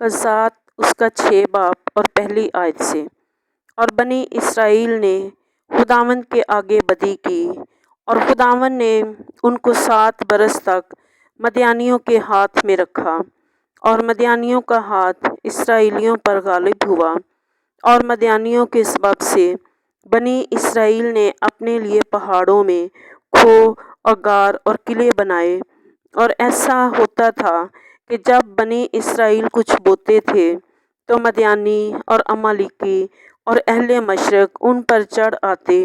قصات اس کا 6 باب اور پہلی آیت سے۔ اور بنی اسرائیل نے خداوند کے آگے بدی کی، اور خداوند نے ان کو 7 برس تک مدیانیوں کے ہاتھ میں رکھا، اور مدیانیوں کا ہاتھ اسرائیلیوں پر غالب ہوا، اور مدیانیوں کے سبب سے بنی اسرائیل نے اپنے لیے پہاڑوں میں کھوہ اور غار اور قلعے بنائے۔ اور ایسا ہوتا تھا کہ جب بنی اسرائیل کچھ بوتے تھے تو مدیانی اور عمالیقی اور اہل مشرق ان پر چڑھ آتے،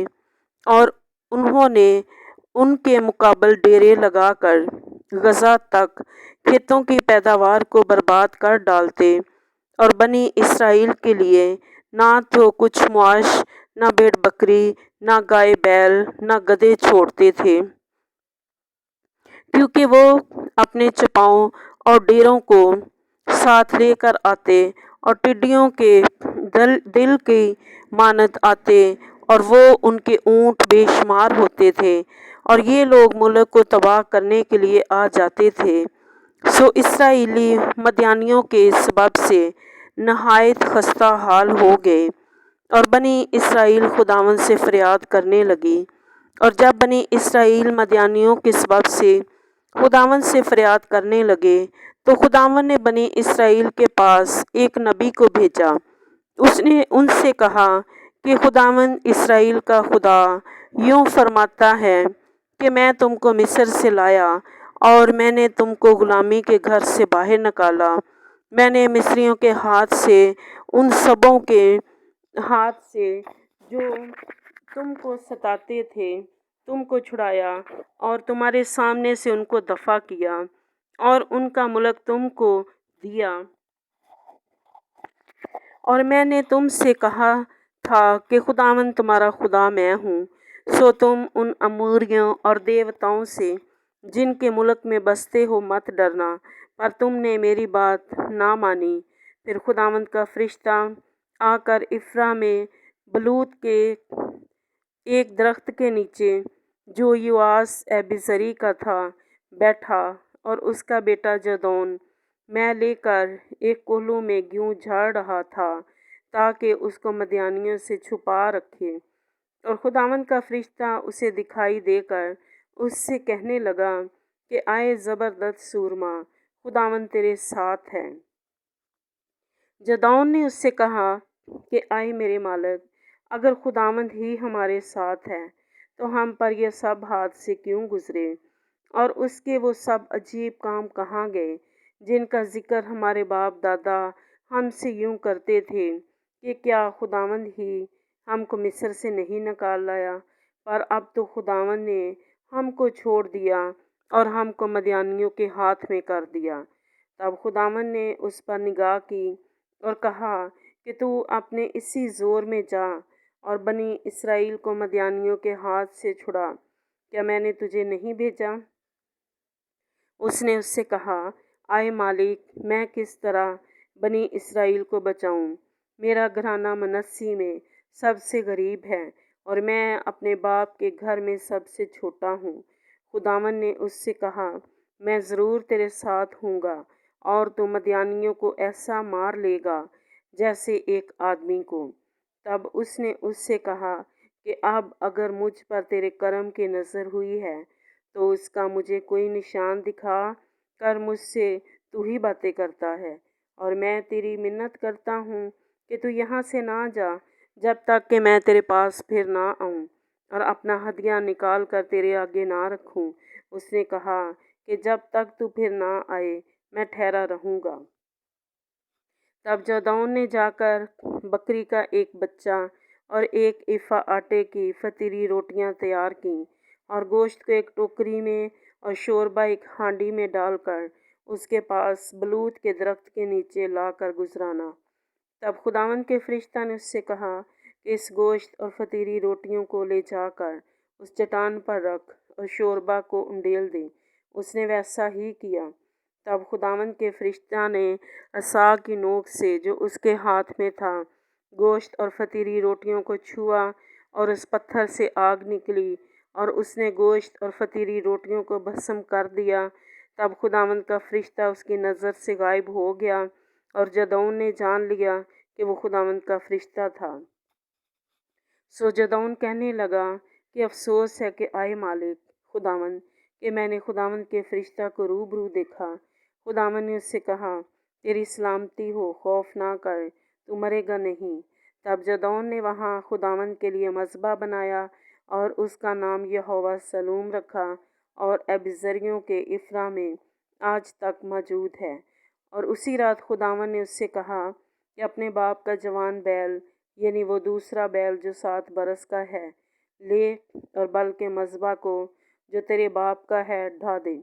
اور انہوں نے ان کے مقابل ڈیرے لگا کر غزہ تک کھیتوں کی پیداوار کو برباد کر ڈالتے، اور بنی اسرائیل کے لیے نہ تو کچھ معاش، نہ بھیڑ بکری، نہ گائے بیل، نہ گدھے چھوڑتے تھے، کیونکہ وہ اپنے چپاؤں اور ڈیروں کو ساتھ لے کر آتے، اور ٹڈیوں کے دل کی مانند آتے، اور وہ ان کے اونٹ بے شمار ہوتے تھے، اور یہ لوگ ملک کو تباہ کرنے کے لیے آ جاتے تھے۔ سو اسرائیلی مدیانیوں کے سبب سے نہایت خستہ حال ہو گئے، اور بنی اسرائیل خداوند سے فریاد کرنے لگی۔ اور جب بنی اسرائیل مدیانیوں کے سبب سے خداوند سے فریاد کرنے لگے تو خداوند نے بنی اسرائیل کے پاس ایک نبی کو بھیجا۔ اس نے ان سے کہا کہ خداوند اسرائیل کا خدا یوں فرماتا ہے کہ میں تم کو مصر سے لایا، اور میں نے تم کو غلامی کے گھر سے باہر نکالا۔ میں نے مصریوں کے ہاتھ سے، ان سبوں کے ہاتھ سے جو تم کو ستاتے تھے، تم کو چھڑایا، اور تمہارے سامنے سے ان کو دفع کیا، اور ان کا ملک تم کو دیا۔ اور میں نے تم سے کہا تھا کہ خداوند تمہارا خدا میں ہوں، سو تم ان اموریوں اور دیوتاؤں سے جن کے ملک میں بستے ہو مت ڈرنا، پر تم نے میری بات نہ مانی۔ پھر خداوند کا فرشتہ آ کر افراح میں بلوت کے ایک درخت کے نیچے جو یوآس ایبیزری کا تھا بیٹھا، اور اس کا بیٹا جدعون میں لے کر ایک کوہلو میں گیہوں جھاڑ رہا تھا تاکہ اس کو مدیانیوں سے چھپا رکھے۔ اور خداوند کا فرشتہ اسے دکھائی دے کر اس سے کہنے لگا کہ اے زبردست سورما، خداوند تیرے ساتھ ہے۔ جدعون نے اس سے کہا کہ اے میرے مالک، اگر خداوند ہی ہمارے ساتھ ہے تو ہم پر یہ سب حادثے کیوں گزرے، اور اس کے وہ سب عجیب کام کہاں گئے جن کا ذکر ہمارے باپ دادا ہم سے یوں کرتے تھے کہ کیا خداوند ہی ہم کو مصر سے نہیں نکال لایا؟ پر اب تو خداوند نے ہم کو چھوڑ دیا اور ہم کو مدیانیوں کے ہاتھ میں کر دیا۔ تب خداوند نے اس پر نگاہ کی اور کہا کہ تو اپنے اسی زور میں جا اور بنی اسرائیل کو مدیانیوں کے ہاتھ سے چھڑا، کیا میں نے تجھے نہیں بھیجا؟ اس نے اس سے کہا، اے مالک، میں کس طرح بنی اسرائیل کو بچاؤں؟ میرا گھرانہ منسی میں سب سے غریب ہے، اور میں اپنے باپ کے گھر میں سب سے چھوٹا ہوں۔ خداوند نے اس سے کہا، میں ضرور تیرے ساتھ ہوں گا، اور تو مدیانیوں کو ایسا مار لے گا جیسے ایک آدمی کو۔ تب اس نے اس سے کہا کہ اب اگر مجھ پر تیرے کرم کی نظر ہوئی ہے تو اس کا مجھے کوئی نشان دکھا کر، مجھ سے تو ہی باتیں کرتا ہے، اور میں تیری منت کرتا ہوں کہ تو یہاں سے نہ جا جب تک کہ میں تیرے پاس پھر نہ آؤں اور اپنا ہدیہ نکال کر تیرے آگے نہ رکھوں۔ اس نے کہا کہ جب تک تو پھر نہ آئے میں ٹھہرا رہوں گا۔ تب جدعون نے جا کر بکری کا ایک بچہ اور ایک ایفہ آٹے کی فطیری روٹیاں تیار کیں، اور گوشت کو ایک ٹوکری میں اور شوربہ ایک ہانڈی میں ڈال کر اس کے پاس بلوت کے درخت کے نیچے لا کر گزرانا۔ تب خداوند کے فرشتہ نے اس سے کہا کہ اس گوشت اور فطیری روٹیوں کو لے جا کر اس چٹان پر رکھ اور شوربہ کو انڈیل دے۔ اس نے ویسا ہی کیا۔ تب خداوند کے فرشتہ نے عصا کی نوک سے جو اس کے ہاتھ میں تھا گوشت اور فطیری روٹیوں کو چھوا، اور اس پتھر سے آگ نکلی اور اس نے گوشت اور فطیری روٹیوں کو بھسم کر دیا۔ تب خداوند کا فرشتہ اس کی نظر سے غائب ہو گیا، اور جدعون نے جان لیا کہ وہ خداوند کا فرشتہ تھا۔ سو جدعون کہنے لگا کہ افسوس ہے کہ آئے مالک خداوند کہ میں نے خداوند کے فرشتہ کو روبرو دیکھا۔ خداوند نے اس سے کہا، تیری سلامتی ہو، خوف نہ کر، تو مرے گا نہیں۔ تب جدعون نے وہاں خداوند کے لیے مذبح بنایا اور اس کا نام یہوہ سلوم رکھا، اور ابیزریوں کے افراح میں آج تک موجود ہے۔ اور اسی رات خداوند نے اس سے کہا کہ اپنے باپ کا جوان بیل، یعنی وہ دوسرا بیل جو 7 برس کا ہے، لے اور بل کے مذبح کو جو تیرے باپ کا ہے ڈھا دے،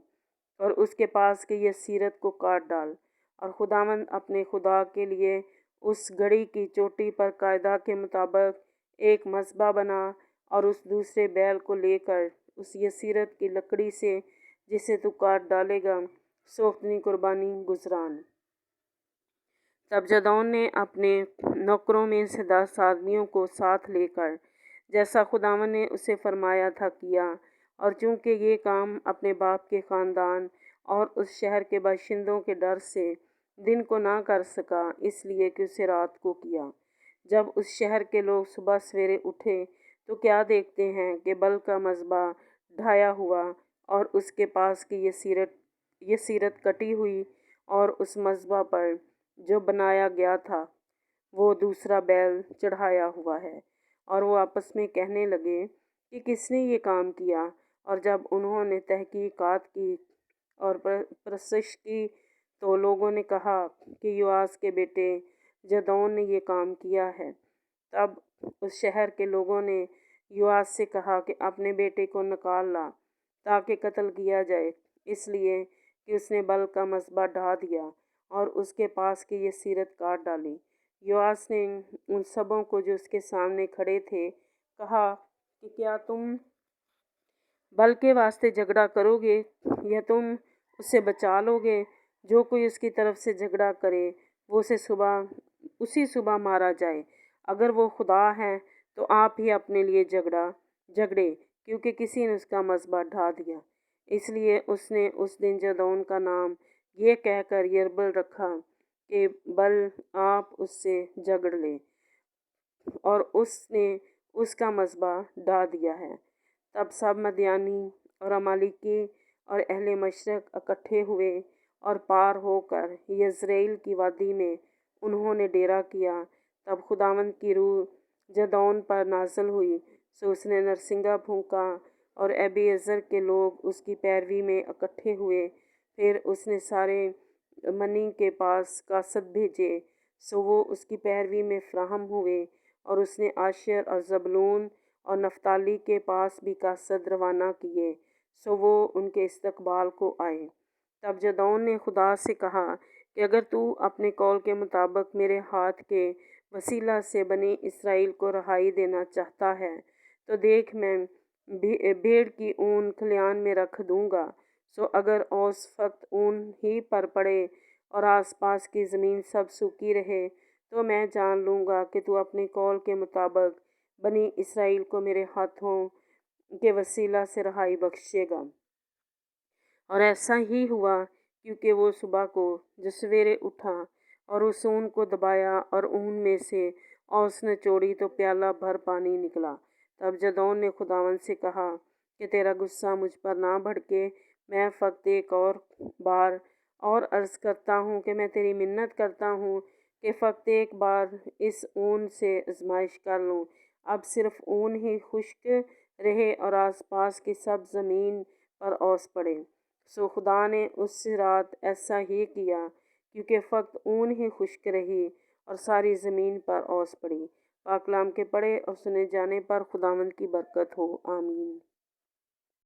اور اس کے پاس کی یسیرت کو کاٹ ڈال۔ اور خداوند اپنے خدا کے لیے اس گڑھی کی چوٹی پر قاعدہ کے مطابق ایک مذبح بنا، اور اس دوسرے بیل کو لے کر اس یسیرت کی لکڑی سے جسے تو کاٹ ڈالے گا سوختنی قربانی گزران۔ تب جدعون نے اپنے نوکروں میں سے 10 آدمیوں کو ساتھ لے کر جیسا خداوند نے اسے فرمایا تھا کیا، اور چونکہ یہ کام اپنے باپ کے خاندان اور اس شہر کے باشندوں کے ڈر سے دن کو نہ کر سکا، اس لیے کہ اسے رات کو کیا۔ جب اس شہر کے لوگ صبح سویرے اٹھے تو کیا دیکھتے ہیں کہ بل کا مذبح ڈھایا ہوا اور اس کے پاس کی یسیرت کٹی ہوئی، اور اس مذبح پر جو بنایا گیا تھا وہ دوسرا بیل چڑھایا ہوا ہے۔ اور وہ آپس میں کہنے لگے کہ کس نے یہ کام کیا؟ اور جب انہوں نے تحقیقات کی اور پرسش کی تو لوگوں نے کہا کہ یوآس کے بیٹے جدعون نے یہ کام کیا ہے۔ تب اس شہر کے لوگوں نے یوآس سے کہا کہ اپنے بیٹے کو نکال لا تاکہ قتل کیا جائے، اس لیے کہ اس نے بل کا مذبح ڈھا دیا اور اس کے پاس کی یسیرت کاٹ ڈالی۔ یوآس نے ان سبوں کو جو اس کے سامنے کھڑے تھے کہا کہ کیا تم بل کے واسطے جھگڑا کرو گے یا تم اسے بچا لو گے؟ جو کوئی اس کی طرف سے جھگڑا کرے وہ اسی صبح مارا جائے۔ اگر وہ خدا ہے تو آپ ہی اپنے لیے جھگڑے، کیونکہ کسی نے اس کا مذبح ڈھا دیا۔ اس لیے اس نے اس دن جدعون کا نام یہ کہہ کر یربل رکھا کہ بل آپ اس سے جھگڑ لے، اور اس نے اس کا مذبح ڈھا دیا ہے۔ تب سب مدیانی اور عمالیکی اور اہل مشرق اکٹھے ہوئے اور پار ہو کر یزرعیل کی وادی میں انہوں نے ڈیرا کیا۔ تب خداوند کی روح جدعون پر نازل ہوئی، سو اس نے نرسنگا پھونکا اور ابیعزر کے لوگ اس کی پیروی میں اکٹھے ہوئے۔ پھر اس نے سارے منی کے پاس قاصد بھیجے، سو وہ اس کی پیروی میں فراہم ہوئے، اور اس نے آشر اور زبلون اور نفتالی کے پاس بھی قاصد روانہ کیے، سو وہ ان کے استقبال کو آئے۔ تب جدعون نے خدا سے کہا کہ اگر تو اپنے قول کے مطابق میرے ہاتھ کے وسیلہ سے بنی اسرائیل کو رہائی دینا چاہتا ہے تو دیکھ میں بھیڑ کی اون کھلیان میں رکھ دوں گا، سو اگر اوس فقط اون ہی پر پڑے اور آس پاس کی زمین سب سوکھی رہے تو میں جان لوں گا کہ تو اپنے قول کے مطابق بنی اسرائیل کو میرے ہاتھوں کے وسیلہ سے رہائی بخشے گا۔ اور ایسا ہی ہوا، کیونکہ وہ صبح کو جو سویرے اٹھا اور اس اون کو دبایا اور اون میں سے اوس نچوڑی تو پیالہ بھر پانی نکلا۔ تب جدعون نے خداوند سے کہا کہ تیرا غصہ مجھ پر نہ بھڑکے، میں فقط ایک اور بار اور عرض کرتا ہوں کہ میں تیری منت کرتا ہوں کہ فقط ایک بار اس اون سے آزمائش کر لوں۔ اب صرف اون ہی خشک رہے اور آس پاس کی سب زمین پر اوس پڑے۔ سو خدا نے اس رات ایسا ہی کیا، کیونکہ فقط اون ہی خشک رہی اور ساری زمین پر اوس پڑی۔ پاک کلام کے پڑھے اور سنے جانے پر خداوند کی برکت ہو، آمین۔